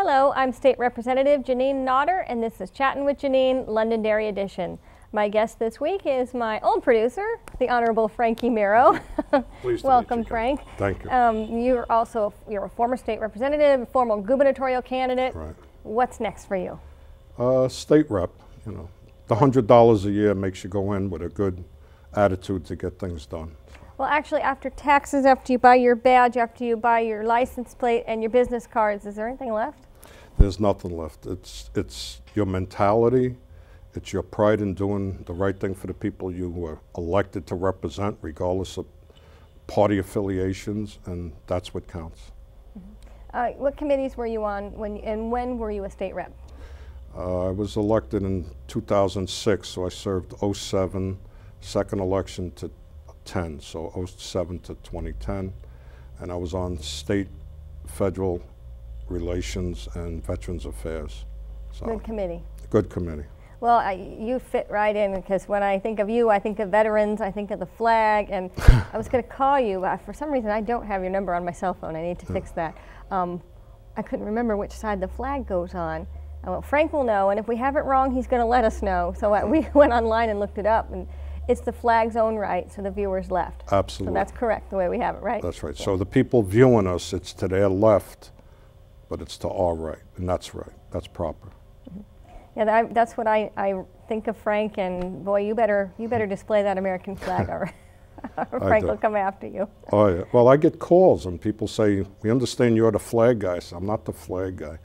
Hello, I'm State Representative Jeanine Nodder, and this is Chattin' with Jeanine, Londonderry edition. My guest this week is my old producer, the Honorable Frank Emiro. Pleased to Welcome, meet you, Frank. Thank you. You're a former state representative, a former gubernatorial candidate. Right. What's next for you? State rep, you know, the $100 a year makes you go in with a good attitude to get things done. Well, actually, after taxes, after you buy your badge, after you buy your license plate and your business cards, is there anything left? There's nothing left. It's your mentality. It's your pride in doing the right thing for the people you were elected to represent, regardless of party affiliations, and that's what counts. Mm-hmm. What committees were you on, when were you a state rep? I was elected in 2006, so I served 07, second election to 10, so 07 to 2010, and I was on state, federal relations and Veterans Affairs. So, Good committee. Good committee. Well, you fit right in, because when I think of you, I think of veterans, I think of the flag, and I was going to call you, but for some reason I don't have your number on my cell phone. I need to fix that. I couldn't remember which side the flag goes on. Well, Frank will know, and if we have it wrong, he's going to let us know. So we went online and looked it up, and it's the flag's own right, so the viewer's left. Absolutely. So that's correct, the way we have it, right? That's right. Yeah. So the people viewing us, it's to their left, but it's to our right, and that's right. That's proper. Mm-hmm. Yeah, that's what I think of Frank, and boy, you better display that American flag, or Frank will come after you. Oh yeah. Well, I get calls, and people say, "We understand you're the flag guy." So I'm not the flag guy.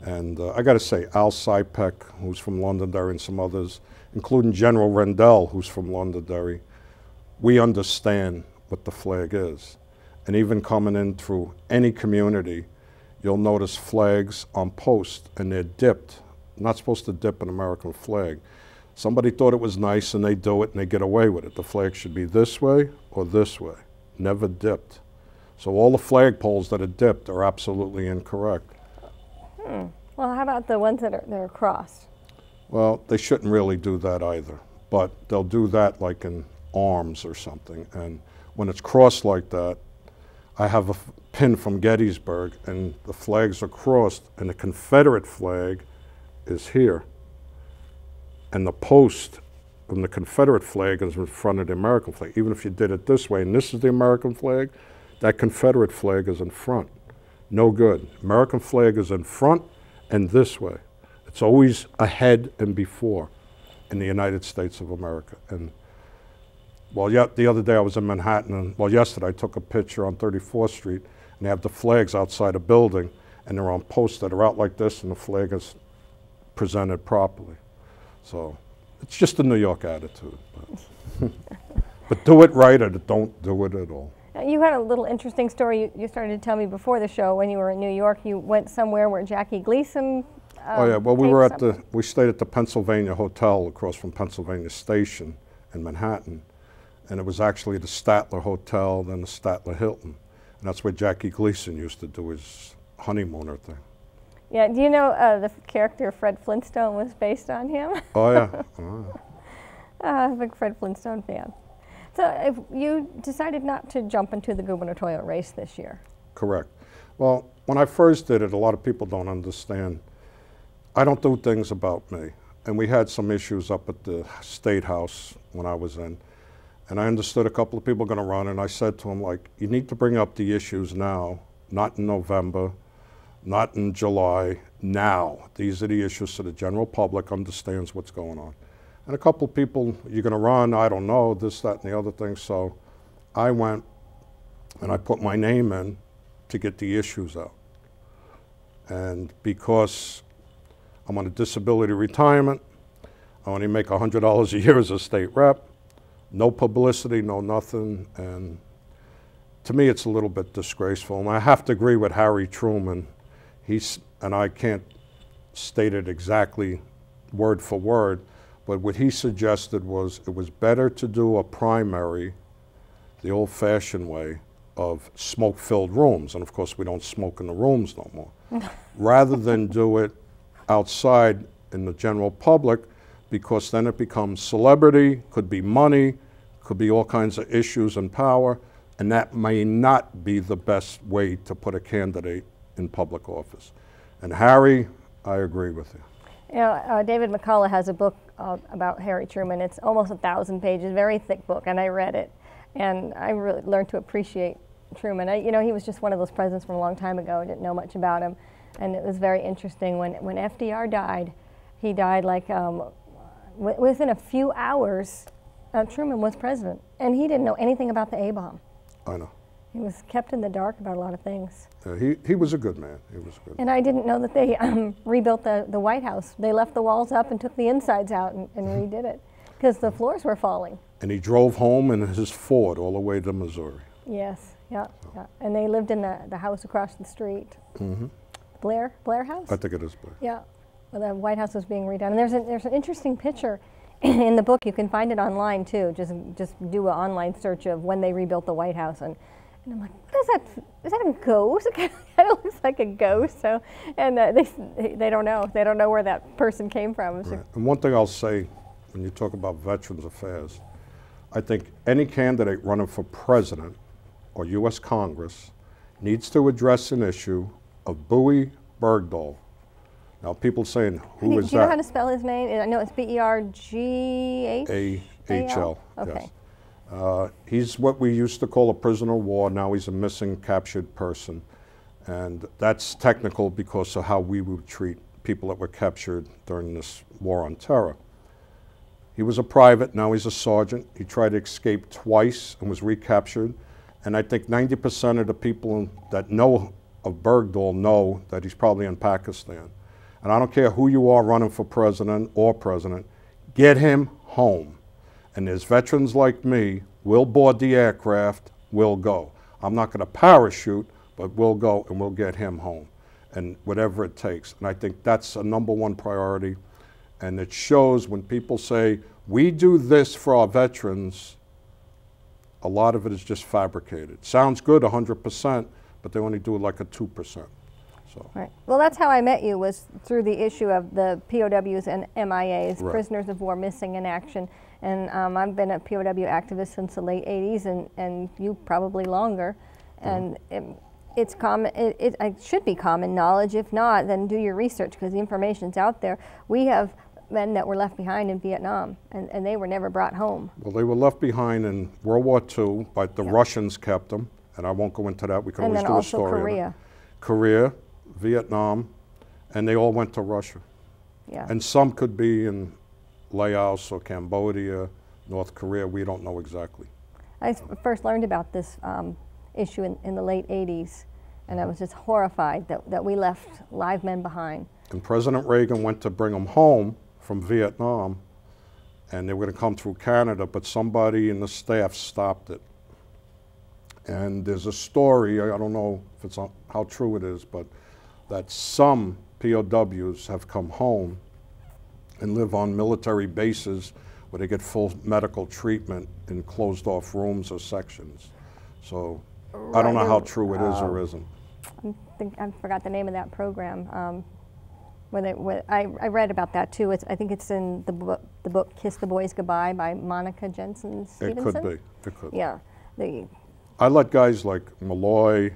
And I got to say, Al Sipek, who's from Londonderry, and some others, including General Rendell, who's from Londonderry, we understand what the flag is. And even coming in through any community, you'll notice flags on post, and they're dipped. Not supposed to dip an American flag. Somebody thought it was nice, and they do it, and they get away with it. The flag should be this way or this way, never dipped. So all the flagpoles that are dipped are absolutely incorrect. Well, how about the ones that are crossed? Well, they shouldn't really do that either, but they'll do that like in arms or something. And when it's crossed like that, I have a pin from Gettysburg, and the flags are crossed, and the Confederate flag is here. And the post from the Confederate flag is in front of the American flag. Even if you did it this way, and this is the American flag, that Confederate flag is in front. No good. American flag is in front and this way. It's always ahead and before in the United States of America. And well, the other day I was in Manhattan, and well, yesterday I took a picture on 34th Street, and they have the flags outside a building, and they're on posts that are out like this, and the flag is presented properly. So it's just a New York attitude. But do it right, or don't do it at all. You had a little interesting story you started to tell me before the show. When you were in New York, you went somewhere where Jackie Gleason oh yeah, well we stayed at the Pennsylvania Hotel across from Pennsylvania Station in Manhattan, and it was actually the Statler Hotel, then the Statler Hilton, and that's where Jackie Gleason used to do his honeymooner thing. Yeah, do you know the character Fred Flintstone was based on him? Oh yeah. Oh. I'm a big Fred Flintstone fan. So if you decided not to jump into the gubernatorial race this year. Correct. Well, when I first did it, a lot of people don't understand. I don't do things about me. And we had some issues up at the State House when I was in. And I understood a couple of people were going to run, and I said to them, like, you need to bring up the issues now, not in November, not in July, now. These are the issues so the general public understands what's going on. And a couple of people, you're going to run, I don't know, this, that, and the other thing. So I went and I put my name in to get the issues out. And because I'm on a disability retirement, I only make $100 a year as a state rep, no publicity, no nothing. And to me, it's a little bit disgraceful. And I have to agree with Harry Truman. And I can't state it exactly word for word, but what he suggested was it was better to do a primary the old-fashioned way of smoke-filled rooms, and of course we don't smoke in the rooms no more, rather than do it outside in the general public, because then it becomes celebrity, could be money, could be all kinds of issues and power, and that may not be the best way to put a candidate in public office. And Harry, I agree with you. You know, David McCullough has a book about Harry Truman. It's almost 1,000 pages, very thick book, and I read it. And I really learned to appreciate Truman. You know, he was just one of those presidents from a long time ago. I didn't know much about him. And it was very interesting. When FDR died, he died like within a few hours, Truman was president. And he didn't know anything about the A-bomb. I know. He was kept in the dark about a lot of things. He was a good man. He was good. And I didn't know that they rebuilt the White House. They left the walls up and took the insides out and redid it because the floors were falling. And he drove home in his Ford all the way to Missouri. Yes, yeah, yeah. And they lived in the house across the street. Mm-hmm. Blair House? I think it is Blair. Yeah, well, the White House was being redone. And there's an interesting picture in the book. You can find it online too. Just do an online search of when they rebuilt the White House. And I'm like, what is that? Is that a ghost? It kind of looks like a ghost. So, and they don't know. They don't know where that person came from. Right. And one thing I'll say, when you talk about Veterans Affairs, I think any candidate running for president or U.S. Congress needs to address an issue of Bowie Bergdahl. Now, people saying, who is that? Do you know how to spell his name? I know it's B-E-R-G-H-A-L. Okay. Yes. He's what we used to call a prisoner of war. Now he's a missing, captured person. And that's technical because of how we would treat people that were captured during this war on terror. He was a private, now he's a sergeant. He tried to escape twice and was recaptured. And I think 90% of the people that know of Bergdahl know that he's probably in Pakistan. And I don't care who you are running for president or president, get him home. And there's veterans like me, we'll board the aircraft, we'll go. I'm not going to parachute, but we'll go and we'll get him home, and whatever it takes. And I think that's a #1 priority. And it shows when people say, we do this for our veterans, a lot of it is just fabricated. Sounds good 100%, but they only do it like a 2%. So. Right. Well, that's how I met you, was through the issue of the POWs and MIAs, right. Prisoners of War Missing in Action. And I've been a POW activist since the late 80s, and you probably longer. And it's common. It should be common knowledge. If not, then do your research, because the information's out there. We have men that were left behind in Vietnam, and they were never brought home. Well, they were left behind in World War II, but the Russians kept them, and I won't go into that. We can always do a story. And then also Korea. Korea, Vietnam, and they all went to Russia. Yeah. And some could be in Laos or Cambodia, North Korea. We don't know exactly. I first learned about this issue in the late 80s, and I was just horrified that we left live men behind. And President Reagan went to bring them home from Vietnam, and they were going to come through Canada, but somebody in the staff stopped it. And there's a story, I don't know if it's how true it is, but that some POWs have come home and live on military bases where they get full medical treatment in closed off rooms or sections. So I don't know how true it is or isn't. I forgot the name of that program. I read about that too. I think it's in the book Kiss the Boys Goodbye by Monica Jensen Stevenson. It could be. It could. Yeah. I let guys like Malloy,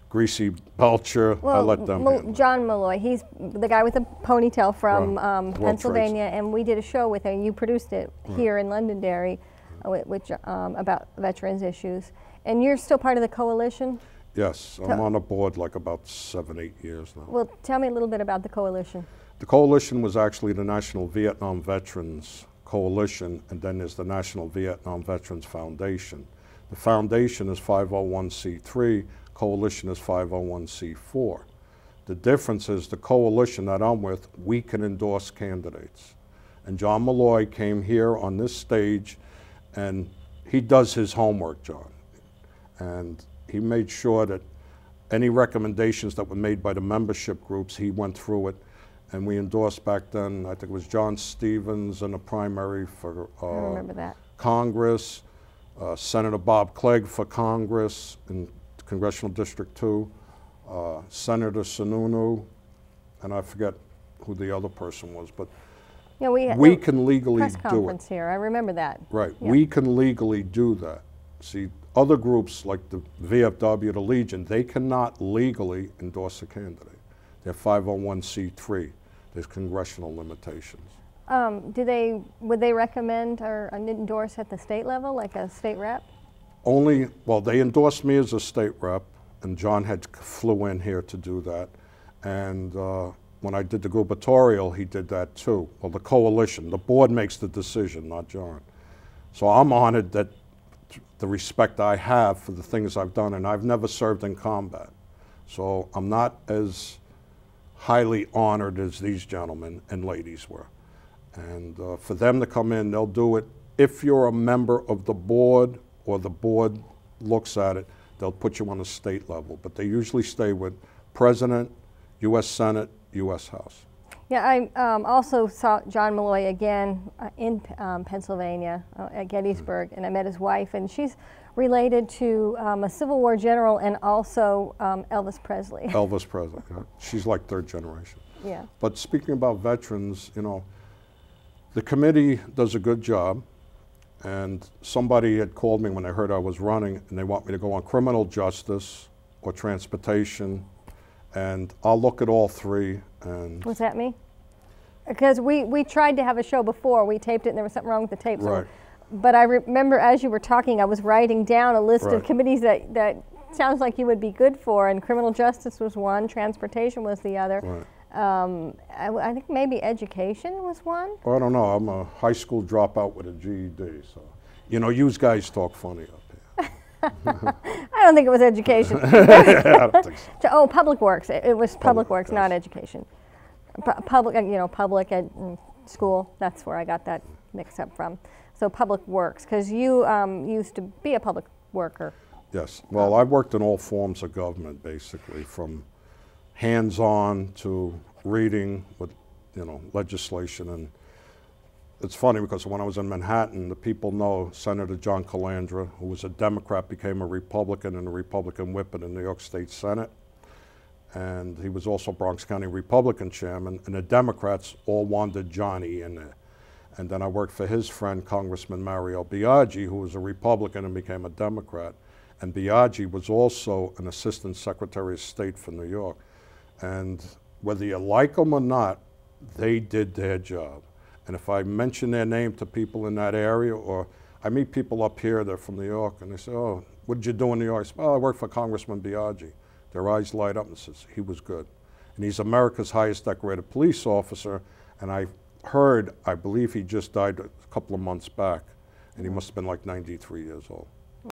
Greasy Belcher, I let them John Malloy, he's the guy with the ponytail from Pennsylvania, and we did a show with him. You produced it here in Londonderry about veterans issues. And you're still part of the coalition? Yes, I'm on a board like about 7, 8 years now. Well, tell me a little bit about the coalition. The coalition was actually the National Vietnam Veterans Coalition, and then there's the National Vietnam Veterans Foundation. The foundation is 501c3, coalition is 501c4. The difference is the coalition that I'm with, we can endorse candidates. And John Malloy came here on this stage, and he does his homework, John. And he made sure that any recommendations that were made by the membership groups, he went through it. And we endorsed back then, I think it was John Stevens in the primary for I remember that. Congress, Senator Bob Clegg for Congress in Congressional District 2, Senator Sununu, and I forget who the other person was, but yeah, we can legally press do conference it. Here, I remember that. Right, Yeah. we can legally do that. See, other groups like the VFW, the Legion, they cannot legally endorse a candidate. They're 501c3. There's congressional limitations. Would they recommend or endorse at the state level, like a state rep? Only, well, they endorsed me as a state rep, and John had flew in here to do that. And when I did the gubernatorial, he did that too. Well, the coalition, the board makes the decision, not John. So I'm honored that the respect I have for the things I've done, and I've never served in combat. So I'm not as highly honored as these gentlemen and ladies were. And for them to come in, they'll do it. If you're a member of the board or the board looks at it, they'll put you on the state level. But they usually stay with President, U.S. Senate, U.S. House. Yeah, I also saw John Malloy again in Pennsylvania at Gettysburg, and I met his wife, and she's related to a Civil War general and also Elvis Presley. Elvis Presley, yeah. She's like third generation. Yeah. But speaking about veterans, you know, the committee does a good job, and somebody had called me when they heard I was running, and they want me to go on criminal justice or transportation, and I'll look at all three. And what's that mean? Because we tried to have a show before, we taped it and there was something wrong with the tape. Right. But I remember as you were talking, I was writing down a list of committees that sounds like you would be good for, and criminal justice was one, transportation was the other. Right. I think maybe education was one. Well, I don't know, I'm a high school dropout with a GED, so, you know, you guys talk funny up here. I don't think it was education. I don't think so. Oh, public works. It was public works, yes. not education. Public, you know, public school. That's where I got that mixed up from. So public works, because you used to be a public worker. Yes. Well, I've worked in all forms of government, basically, from hands-on to reading with, you know, legislation. And it's funny because when I was in Manhattan, the people know Senator John Calandra, who was a Democrat, became a Republican and a Republican whip in the New York State Senate. And he was also Bronx County Republican chairman, and the Democrats all wanted Johnny in there. And then I worked for his friend, Congressman Mario Biaggi, who was a Republican and became a Democrat. And Biaggi was also an Assistant Secretary of State for New York. And whether you like them or not, they did their job. And if I mention their name to people in that area, or I meet people up here, they're from New York, and they say, oh, what did you do in New York? I say, well, I worked for Congressman Biaggi. Their eyes light up and says, he was good. And he's America's highest decorated police officer, and I heard, I believe he just died a couple of months back, and he must have been like 93 years old.